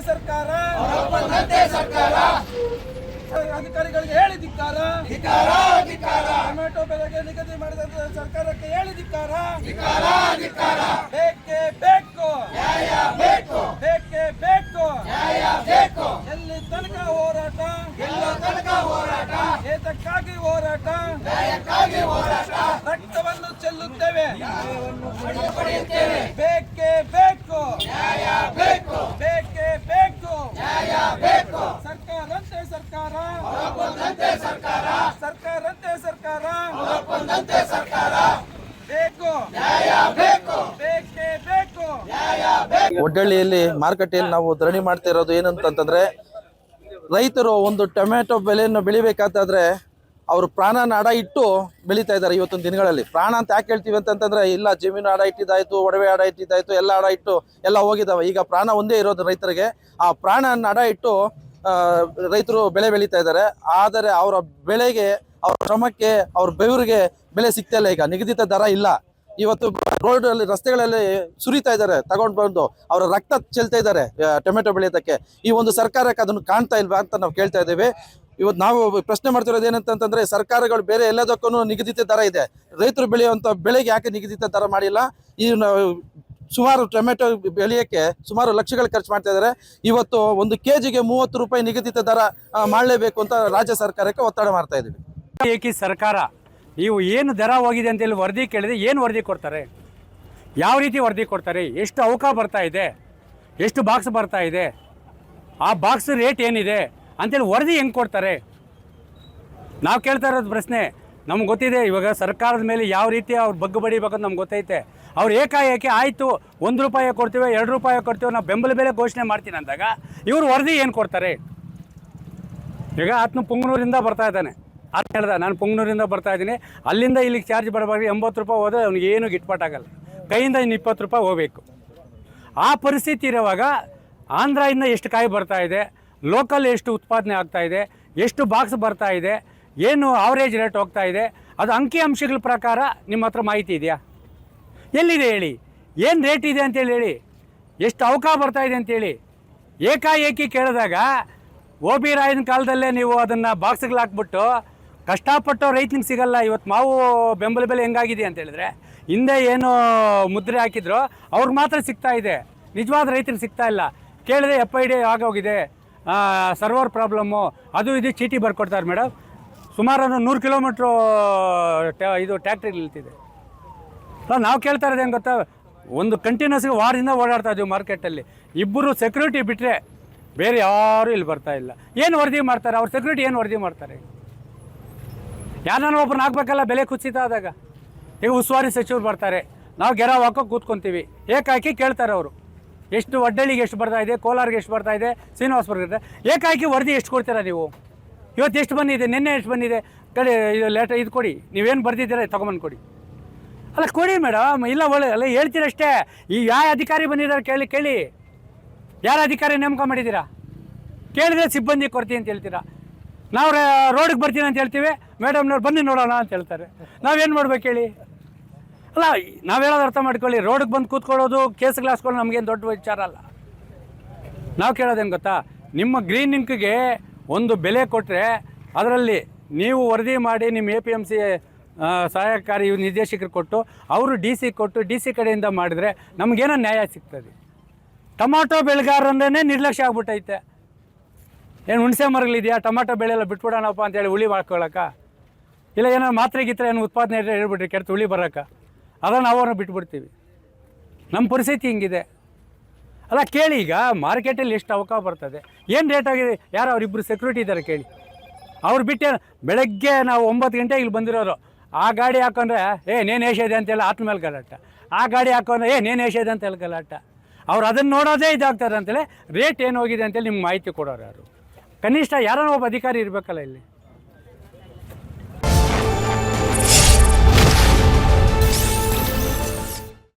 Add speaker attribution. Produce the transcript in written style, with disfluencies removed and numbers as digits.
Speaker 1: ಸರ್ಕಾರ ಅಧಿಕಾರಿಗಳಿಗೆ ಹೇಳಿ ಧಿಕ್ಕಾರ. ಟೊಮೆಟೊ ಬೆಲೆಗೆ ನಿಗದಿ ಮಾಡಿದ ಸರ್ಕಾರಕ್ಕೆ ಹೇಳಿ ಧಿಕ್ಕಾರ. ಬೇಕೇ ಬೇಕು, ಬೇಕೇ ಬೇಕು. ಎಲ್ಲಿ ತನಕ ಹೋರಾಟ, ಏತಕ್ಕಾಗಿ ಹೋರಾಟ, ರಕ್ತವನ್ನು ಚೆಲ್ಲುತ್ತೇವೆ. ಬೇಕೇ ಬೇಕು, ಬೇಕೇ ಬೇಕು. ಸರ್ಕಾರಂತೆ ಸರ್ಕಾರ, ಸರ್ಕಾರಂತೆ ಸರ್ಕಾರ ಬೇಕು, ಬೇಕೇ ಬೇಕು.
Speaker 2: ಒಡ್ಡಳ್ಳಿಯಲ್ಲಿ ಮಾರುಕಟ್ಟೆಯಲ್ಲಿ ನಾವು ಧರಣಿ ಮಾಡ್ತಾ ಇರೋದು ಏನಂತಂದ್ರೆ, ರೈತರು ಒಂದು ಟೊಮೆಟೊ ಬೆಲೆಯನ್ನು ಬೆಳಿಬೇಕಾದ್ರೆ ಅವರು ಪ್ರಾಣನ ಅಡ ಇಟ್ಟು ಬೆಳೀತಾ ಇದ್ದಾರೆ. ಇವತ್ತಿನ ದಿನಗಳಲ್ಲಿ ಪ್ರಾಣ ಅಂತ ಯಾಕೆ ಹೇಳ್ತೀವಿ ಅಂತಂತಂದ್ರೆ, ಇಲ್ಲ ಜಮೀನು ಅಡ ಇಟ್ಟಿದ್ದಾಯ್ತು, ಒಡವೆ ಅಡ ಇಟ್ಟಿದ್ದಾಯ್ತು, ಎಲ್ಲ ಅಡ ಇಟ್ಟು ಎಲ್ಲ ಹೋಗಿದ್ದಾವೆ. ಈಗ ಪ್ರಾಣ ಒಂದೇ ಇರೋದು ರೈತರಿಗೆ. ಆ ಪ್ರಾಣನ ಅಡ ಇಟ್ಟು ರೈತರು ಬೆಳೆ ಬೆಳೀತಾ ಇದ್ದಾರೆ. ಆದರೆ ಅವರ ಬೆಳೆಗೆ, ಅವ್ರ ಶ್ರಮಕ್ಕೆ, ಅವ್ರ ಬೆವರಿಗೆ ಬೆಲೆ ಸಿಗ್ತಾ ಇಲ್ಲ. ಈಗ ನಿಗದಿತ ದರ ಇಲ್ಲ. ಇವತ್ತು ರೋಡ್ ಅಲ್ಲಿ, ರಸ್ತೆಗಳಲ್ಲಿ ಸುರಿತಾ ಇದ್ದಾರೆ, ತಗೊಂಡು ಬಂದು ಅವರ ರಕ್ತ ಚೆಲ್ತಾ ಇದ್ದಾರೆ ಟೊಮೆಟೊ ಬೆಳೆಯೋದಕ್ಕೆ. ಈ ಒಂದು ಸರ್ಕಾರಕ್ಕೆ ಅದನ್ನು ಕಾಣ್ತಾ ಇಲ್ವಾ ಅಂತ ನಾವು ಕೇಳ್ತಾ ಇದ್ದೇವೆ. ಇವತ್ತು ನಾವು ಪ್ರಶ್ನೆ ಮಾಡ್ತಿರೋದು ಏನಂತಂದ್ರೆ, ಸರ್ಕಾರಗಳು ಬೇರೆ ಎಲ್ಲದಕ್ಕೂ ನಿಗದಿತ ದರ ಇದೆ, ರೈತರು ಬೆಳೆಯುವಂತ ಬೆಳೆಗೆ ಯಾಕೆ ನಿಗದಿತ ದರ ಮಾಡಿಲ್ಲ? ಈ ಸುಮಾರು ಟೊಮೆಟೊ ಬೆಳೆಯೋಕ್ಕೆ ಸುಮಾರು ಲಕ್ಷಗಳು ಖರ್ಚು ಮಾಡ್ತಾ ಇದ್ದಾರೆ. ಇವತ್ತು ಒಂದು ಕೆಜಿಗೆ 30 ರೂಪಾಯಿ ನಿಗದಿತ ದರ ಮಾಡಲೇಬೇಕು ಅಂತ ರಾಜ್ಯ ಸರ್ಕಾರಕ್ಕೆ ಒತ್ತಡ ಮಾಡ್ತಾ ಇದ್ದೀವಿ.
Speaker 3: ಏಕಿ ಸರ್ಕಾರ ನೀವು ಏನು ದರ ಹೋಗಿದೆ ಅಂತೇಳಿ ವರದಿ ಕೇಳಿದ್ರೆ ಏನು ವರದಿ ಕೊಡ್ತಾರೆ? ಯಾವ ರೀತಿ ವರದಿ ಕೊಡ್ತಾರೆ? ಎಷ್ಟು ಅವಕಾಶ ಬರ್ತಾ ಇದೆ, ಎಷ್ಟು ಬಾಕ್ಸ್ ಬರ್ತಾ ಇದೆ, ಆ ಬಾಕ್ಸ್ ರೇಟ್ ಏನಿದೆ ಅಂತೇಳಿ ವರದಿ ಹೆಂಗೆ ಕೊಡ್ತಾರೆ? ನಾವು ಕೇಳ್ತಾ ಇರೋದು ಪ್ರಶ್ನೆ. ನಮ್ಗೆ ಗೊತ್ತಿದೆ ಇವಾಗ ಸರ್ಕಾರದ ಮೇಲೆ ಯಾವ ರೀತಿ ಅವ್ರು ಬಗ್ಗು ಬಡಿಬೇಕಂತ ನಮ್ಗೆ ಗೊತ್ತೈತೆ. ಅವ್ರು ಏಕಾಏಕಿ ಆಯಿತು 1 ರೂಪಾಯಿ ಕೊಡ್ತೀವಿ, 2 ರೂಪಾಯಿ ಕೊಡ್ತೀವಿ, ನಾವು ಬೆಂಬಲ ಬೆಲೆ ಘೋಷಣೆ ಮಾಡ್ತೀನಿ ಅಂದಾಗ ಇವರು ವರದಿ ಏನು ಕೊಡ್ತಾರೆ? ಈಗ ಆತನು ಪುಂಗನೂರಿಂದ ಬರ್ತಾ ಇದ್ದಾನೆ, ಆತ ಹೇಳ್ದ ನಾನು ಪುಂಗನೂರಿಂದ ಬರ್ತಾ ಇದ್ದೀನಿ, ಅಲ್ಲಿಂದ ಇಲ್ಲಿಗೆ ಚಾರ್ಜ್ ಬರಬಾರ್ದು, 80 ರೂಪಾಯಿ ಹೋದರೆ ಅವ್ನಿಗೆ ಏನು ಗಿಟ್ಪಾಟಾಗಲ್ಲ, ಕೈಯಿಂದ ಇನ್ನು 20 ರೂಪಾಯಿ ಹೋಗಬೇಕು. ಆ ಪರಿಸ್ಥಿತಿ ಇರುವಾಗ ಆಂಧ್ರದಿಂದ ಎಷ್ಟು ಕಾಯಿ ಬರ್ತಾ ಇದೆ, ಲೋಕಲ್ ಎಷ್ಟು ಉತ್ಪಾದನೆ ಆಗ್ತಾ ಇದೆ, ಎಷ್ಟು ಬಾಕ್ಸ್ ಬರ್ತಾ ಇದೆ, ಏನು ಆವ್ರೇಜ್ ರೇಟ್ ಹೋಗ್ತಾ ಇದೆ, ಅದು ಅಂಕಿ ಅಂಶಗಳ ಪ್ರಕಾರ ನಿಮ್ಮ ಹತ್ರ ಮಾಹಿತಿ ಇದೆಯಾ? ಎಲ್ಲಿದೆ ಹೇಳಿ? ಏನು ರೇಟ್ ಇದೆ ಅಂತೇಳಿ ಹೇಳಿ, ಎಷ್ಟು ಅವಕಾಶ ಬರ್ತಾ ಇದೆ ಅಂತೇಳಿ. ಏಕಾಏಕಿ ಕೇಳಿದಾಗ OB ರಾಯನ ಕಾಲದಲ್ಲೇ ನೀವು ಅದನ್ನು ಬಾಕ್ಸ್ಗಳು ಹಾಕ್ಬಿಟ್ಟು ಕಷ್ಟಪಟ್ಟು ರೈತನಿಗೆ ಸಿಗಲ್ಲ. ಇವತ್ತು ಮಾವು ಬೆಂಬಲ ಬೆಲೆ ಹೆಂಗಾಗಿದೆ ಅಂತ ಹೇಳಿದ್ರೆ, ಹಿಂದೆ ಏನು ಮುದ್ರೆ ಹಾಕಿದ್ರು ಅವ್ರಿಗೆ ಮಾತ್ರ ಸಿಗ್ತಾ ಇದೆ, ನಿಜವಾದ ರೈತರಿಗೆ ಸಿಗ್ತಾ ಇಲ್ಲ. ಕೇಳಿದ್ರೆ FID ಆಗೋಗಿದೆ, ಸರ್ವರ್ ಪ್ರಾಬ್ಲಮ್ಮು, ಅದು ಇದು ಚೀಟಿ ಬರ್ಕೊಡ್ತಾರೆ ಮೇಡಮ್. ಸುಮಾರು 100 ಕಿಲೋಮೀಟ್ರು ಇದು ಟ್ಯಾಕ್ಟ್ರಿ ನಿಲ್ತಿದೆ. ನಾವು ಕೇಳ್ತಾ ಇರೋದು ಏನು ಗೊತ್ತಾ, ಒಂದು ಕಂಟಿನ್ಯೂಸ್ಗೆ ವಾರದಿಂದ ಓಡಾಡ್ತಾ ಇದ್ದೀವಿ ಮಾರ್ಕೆಟಲ್ಲಿ. ಇಬ್ಬರು ಸೆಕ್ಯೂರಿಟಿ ಬಿಟ್ಟರೆ ಬೇರೆ ಯಾರೂ ಇಲ್ಲಿ ಬರ್ತಾ ಇಲ್ಲ. ಏನು ವರದಿ ಮಾಡ್ತಾರೆ ಅವ್ರ ಸೆಕ್ಯೂರಿಟಿ? ಏನು ವರದಿ ಮಾಡ್ತಾರೆ? ಯಾರನ್ನ ಒಬ್ಬರನ್ನ ಹಾಕ್ಬೇಕಲ್ಲ ಬೆಲೆ ಕುಸಿತ ಆದಾಗ. ಈಗ ಉಸ್ತುವಾರಿ ಸಚಿವರು ಬರ್ತಾರೆ, ನಾವು ಗೆರಾವ್ ಹಾಕೋಕೆ ಕೂತ್ಕೊತೀವಿ, ಏಕಾಏಕಿ ಕೇಳ್ತಾರೆ ಅವರು ಎಷ್ಟು ಒಡ್ಡಳ್ಳಿಗೆ ಎಷ್ಟು ಬರ್ತಾ ಇದೆ, ಕೋಲಾರಿಗೆ ಎಷ್ಟು ಬರ್ತಾ ಇದೆ, ಶ್ರೀನಿವಾಸಪುರಕ್ಕೆ ಏಕಾಏಕಿ ವರದಿ ಎಷ್ಟು ಕೊಡ್ತೀರಾ ನೀವು? ಇವತ್ತು ಎಷ್ಟು ಬಂದಿದೆ, ನಿನ್ನೆ ಎಷ್ಟು ಬಂದಿದೆ, ಕಡೆ ಇದು ಲೇಟರ್ ಇದು ಕೊಡಿ, ನೀವೇನು ಬರ್ದಿದ್ದೀರಾ ತೊಗೊಂಬಂದು ಕೊಡಿ. ಅಲ್ಲ ಕೊಡಿ ಮೇಡಮ್, ಇಲ್ಲ ಒಳ್ಳೆ ಅಲ್ಲ ಹೇಳ್ತೀರಷ್ಟೇ. ಈ ಯಾವ ಅಧಿಕಾರಿ ಬಂದಿದ್ದಾರೆ ಕೇಳಿ, ಯಾರು ಅಧಿಕಾರಿ ನೇಮಕ ಮಾಡಿದ್ದೀರಾ? ಕೇಳಿದ್ರೆ ಸಿಬ್ಬಂದಿ ಕೊಡ್ತೀನಿ ಅಂತ ಹೇಳ್ತೀರಾ. ನಾವು ರೋಡಿಗೆ ಬರ್ತೀನಿ ಅಂತ ಹೇಳ್ತೀವಿ, ಮೇಡಮ್ನವ್ರು ಬನ್ನಿ ನೋಡೋಣ ಅಂತ ಹೇಳ್ತಾರೆ. ನಾವೇನು ಮಾಡ್ಬೇಕು ಹೇಳಿ? ಅಲ್ಲ ನಾವು ಹೇಳೋದು ಅರ್ಥ ಮಾಡ್ಕೊಳ್ಳಿ. ರೋಡಿಗೆ ಬಂದು ಕೂತ್ಕೊಳ್ಳೋದು, ಕೇಸ್ ಗ್ಲಾಸ್ಗಳು ನಮಗೇನು ದೊಡ್ಡ ವಿಚಾರ ಅಲ್ಲ. ನಾವು ಕೇಳೋದೇನು ಗೊತ್ತಾ, ನಿಮ್ಮ ಗ್ರೀನ್ ಇಂಕ್ಗೆ ಒಂದು ಬೆಲೆ ಕೊಟ್ಟರೆ ಅದರಲ್ಲಿ ನೀವು ವರದಿ ಮಾಡಿ ನಿಮ್ಮ APMC ಸಹಾಯಕಾರಿ ನಿರ್ದೇಶಕರು ಕೊಟ್ಟು, ಅವರು DC ಕೊಟ್ಟು DC ಕಡೆಯಿಂದ ಮಾಡಿದರೆ ನಮಗೇನೋ ನ್ಯಾಯ ಸಿಗ್ತದೆ. ಟೊಮಾಟೊ ಬೆಳೆಗಾರರನ್ನೇ ನಿರ್ಲಕ್ಷ್ಯ ಆಗ್ಬಿಟ್ಟೈತೆ. ಏನು ಹುಣಸೆ ಮರಗಳಿದೆಯಾ, ಟೊಮಾಟೊ ಬೆಳೆ ಎಲ್ಲ ಬಿಟ್ಬಿಡೋಣಪ್ಪ ಅಂತೇಳಿ ಹುಳಿ ಮಾಡ್ಕೊಳಕ್ಕ, ಇಲ್ಲ ಏನೋ ಮಾತ್ರೆ ಗೀತ್ರೆ ಏನು ಉತ್ಪಾದನೆ ಹೇಳ್ಬಿಟ್ರಿ ಕೆಡ್ತು ಹುಳಿ ಬರೋಕ್ಕೆ, ಅದನ್ನು ಅವ್ರನ್ನ ಬಿಟ್ಬಿಡ್ತೀವಿ. ನಮ್ಮ ಪರಿಸ್ಥಿತಿ ಹಿಂಗಿದೆ. ಅಲ್ಲ ಕೇಳಿ, ಈಗ ಮಾರ್ಕೆಟಲ್ಲಿ ಎಷ್ಟು ಅವಕಾಶ ಬರ್ತದೆ, ಏನು ರೇಟ್ ಆಗಿದೆ, ಯಾರು ಅವರಿಬ್ಬರು ಸೆಕ್ಯೂರಿಟಿ ಇದ್ದಾರೆ ಕೇಳಿ. ಅವ್ರು ಬಿಟ್ಟು ಬೆಳಗ್ಗೆ ನಾವು 9 ಗಂಟೆಗೆ ಇಲ್ಲಿ ಬಂದಿರೋರು, ಆ ಗಾಡಿ ಹಾಕೊಂಡ್ರೆ ನೇನು ಏಷ್ಯದೆ ಅಂತೆಲ್ಲ ಆತ್ಮ ಮೇಲೆ ಗಲಾಟ, ಆ ಗಾಡಿ ಹಾಕೊಂಡ್ರೆ ನೇನು ಏಷ್ಯದೆ ಅಂತೆಲ್ಲ ಗಲಾಟ. ಅವ್ರು ಅದನ್ನು ನೋಡೋದೇ ಇದಾಗ್ತಾರೆ ಅಂತೇಳಿ ರೇಟ್ ಏನು ಹೋಗಿದೆ ಅಂತೇಳಿ ನಿಮ್ಗೆ ಮಾಹಿತಿ ಕೊಡೋರು ಯಾರು? ಕನಿಷ್ಠ ಯಾರೋ ಒಬ್ಬ ಅಧಿಕಾರಿ ಇರಬೇಕಲ್ಲ ಇಲ್ಲಿ.